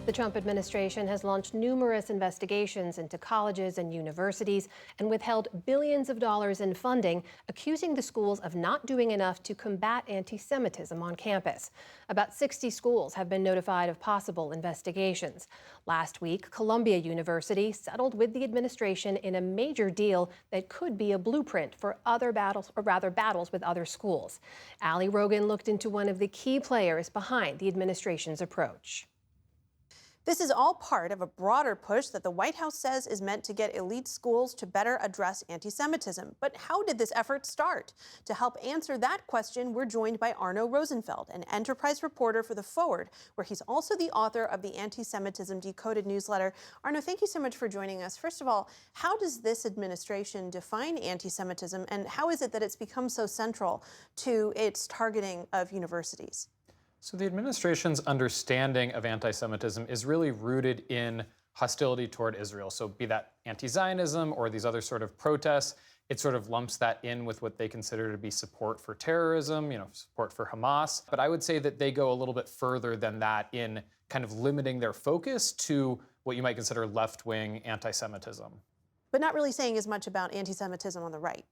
The Trump administration has launched numerous investigations into colleges and universities and withheld billions of dollars in funding, accusing the schools of not doing enough to combat anti-Semitism on campus. About 60 schools have been notified of possible investigations. Last week, Columbia University settled with the administration in a major deal that could be a blueprint for other battles with other schools. Ali Rogan looked into one of the key players behind the administration's approach. This is all part of a broader push that the White House says is meant to get elite schools to better address anti-Semitism. But how did this effort start? To help answer that question, we're joined by Arno Rosenfeld, an enterprise reporter for The Forward, where he's also the author of the Anti-Semitism Decoded newsletter. Arno, thank you so much for joining us. First of all, how does this administration define anti-Semitism, and how is it that it's become so central to its targeting of universities? So the administration's understanding of anti-Semitism is really rooted in hostility toward Israel. So be that anti-Zionism or these other sort of protests, it sort of lumps that in with what they consider to be support for terrorism, support for Hamas. But I would say that they go a little bit further than that in kind of limiting their focus to what you might consider left-wing anti-Semitism. But not really saying as much about anti-Semitism on the right.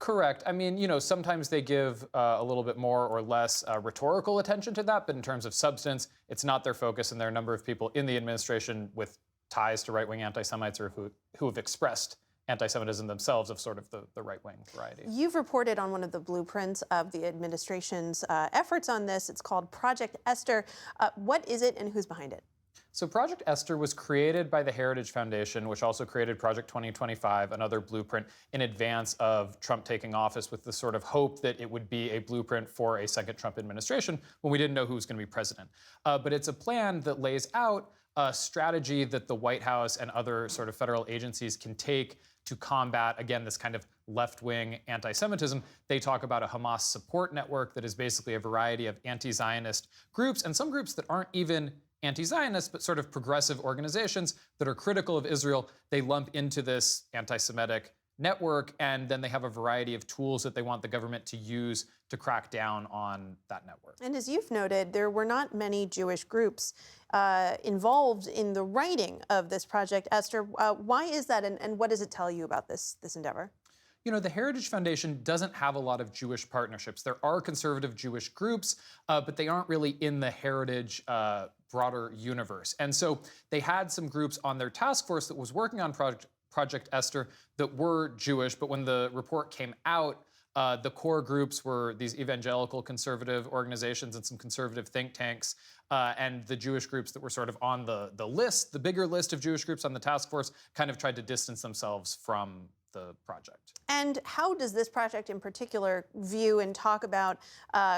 Correct. I mean, sometimes they give a little bit more or less rhetorical attention to that, but in terms of substance, it's not their focus, and there are a number of people in the administration with ties to right-wing anti-Semites or who have expressed anti-Semitism themselves of sort of the right-wing variety. You've reported on one of the blueprints of the administration's efforts on this. It's called Project Esther. What is it and who's behind it? So Project Esther was created by the Heritage Foundation, which also created Project 2025, another blueprint, in advance of Trump taking office, with the sort of hope that it would be a blueprint for a second Trump administration when we didn't know who was going to be president. But it's a plan that lays out a strategy that the White House and other sort of federal agencies can take to combat, again, this kind of left-wing anti-Semitism. They talk about a Hamas support network that is basically a variety of anti-Zionist groups, and some groups that aren't even anti-Zionist, but sort of progressive organizations that are critical of Israel. They lump into this anti-Semitic network, and then they have a variety of tools that they want the government to use to crack down on that network. And as you've noted, there were not many Jewish groups involved in the writing of this Project Esther. Why is that, and what does it tell you about this endeavor? The Heritage Foundation doesn't have a lot of Jewish partnerships. There are conservative Jewish groups, but they aren't really in the Heritage broader universe. And so they had some groups on their task force that was working on Project Esther that were Jewish, but when the report came out, the core groups were these evangelical conservative organizations and some conservative think tanks, and the Jewish groups that were sort of on the list, the bigger list of Jewish groups on the task force, kind of tried to distance themselves from the project. And how does this project in particular view and talk about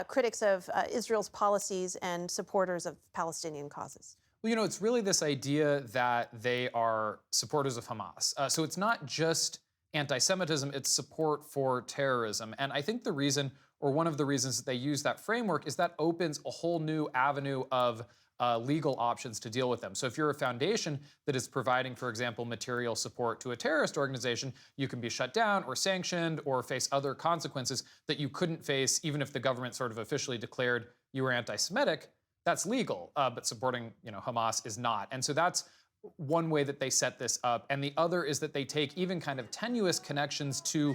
critics of Israel's policies and supporters of Palestinian causes? Well, it's really this idea that they are supporters of Hamas. So it's not just anti-Semitism, it's support for terrorism. And I think the reason, or one of the reasons that they use that framework, is that opens a whole new avenue of legal options to deal with them. So if you're a foundation that is providing, for example, material support to a terrorist organization, you can be shut down or sanctioned or face other consequences that you couldn't face even if the government sort of officially declared you were anti-Semitic. That's legal, but supporting Hamas is not. And so that's one way that they set this up. And the other is that they take even kind of tenuous connections to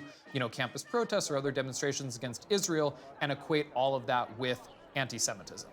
campus protests or other demonstrations against Israel and equate all of that with anti-Semitism.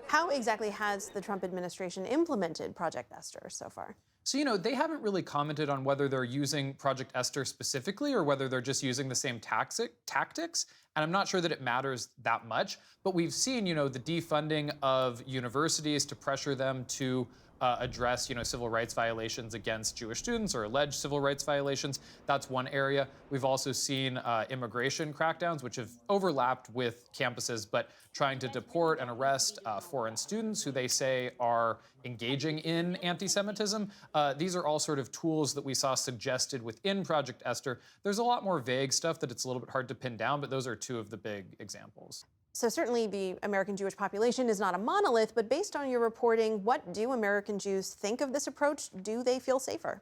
How exactly has the Trump administration implemented Project Esther so far? So, they haven't really commented on whether they're using Project Esther specifically or whether they're just using the same tactics. And I'm not sure that it matters that much. But we've seen, the defunding of universities to pressure them to address, civil rights violations against Jewish students or alleged civil rights violations. That's one area. We've also seen immigration crackdowns, which have overlapped with campuses, but trying to deport and arrest foreign students who they say are engaging in anti-Semitism. These are all sort of tools that we saw suggested within Project Esther. There's a lot more vague stuff that it's a little bit hard to pin down, but those are two of the big examples. So certainly the American Jewish population is not a monolith, but based on your reporting, what do American Jews think of this approach? Do they feel safer?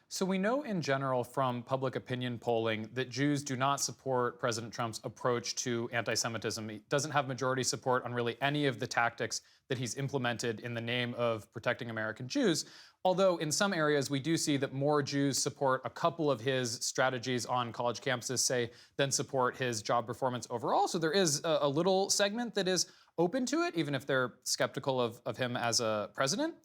So we know in general from public opinion polling that Jews do not support President Trump's approach to anti-Semitism. He doesn't have majority support on really any of the tactics that he's implemented in the name of protecting American Jews. Although in some areas we do see that more Jews support a couple of his strategies on college campuses, say, than support his job performance overall. So there is a little segment that is open to it, even if they're skeptical of him as a president.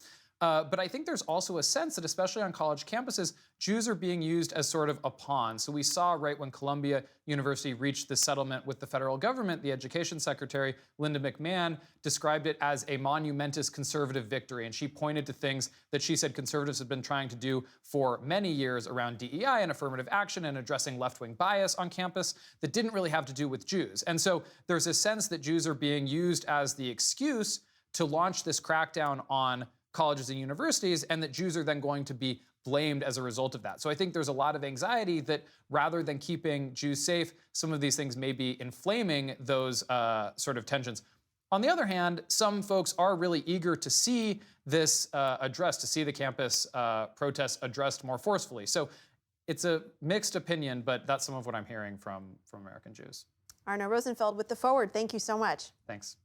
But I think there's also a sense that, especially on college campuses, Jews are being used as sort of a pawn. So we saw right when Columbia University reached the settlement with the federal government, the education secretary, Linda McMahon, described it as a monumentous conservative victory. And she pointed to things that she said conservatives have been trying to do for many years around DEI and affirmative action and addressing left-wing bias on campus that didn't really have to do with Jews. And so there's a sense that Jews are being used as the excuse to launch this crackdown on colleges and universities, and that Jews are then going to be blamed as a result of that. So I think there's a lot of anxiety that rather than keeping Jews safe, some of these things may be inflaming those sort of tensions. On the other hand, some folks are really eager to see this addressed, to see the campus protests addressed more forcefully. So it's a mixed opinion, but that's some of what I'm hearing from American Jews. Arno Rosenfeld with The Forward. Thank you so much. Thanks.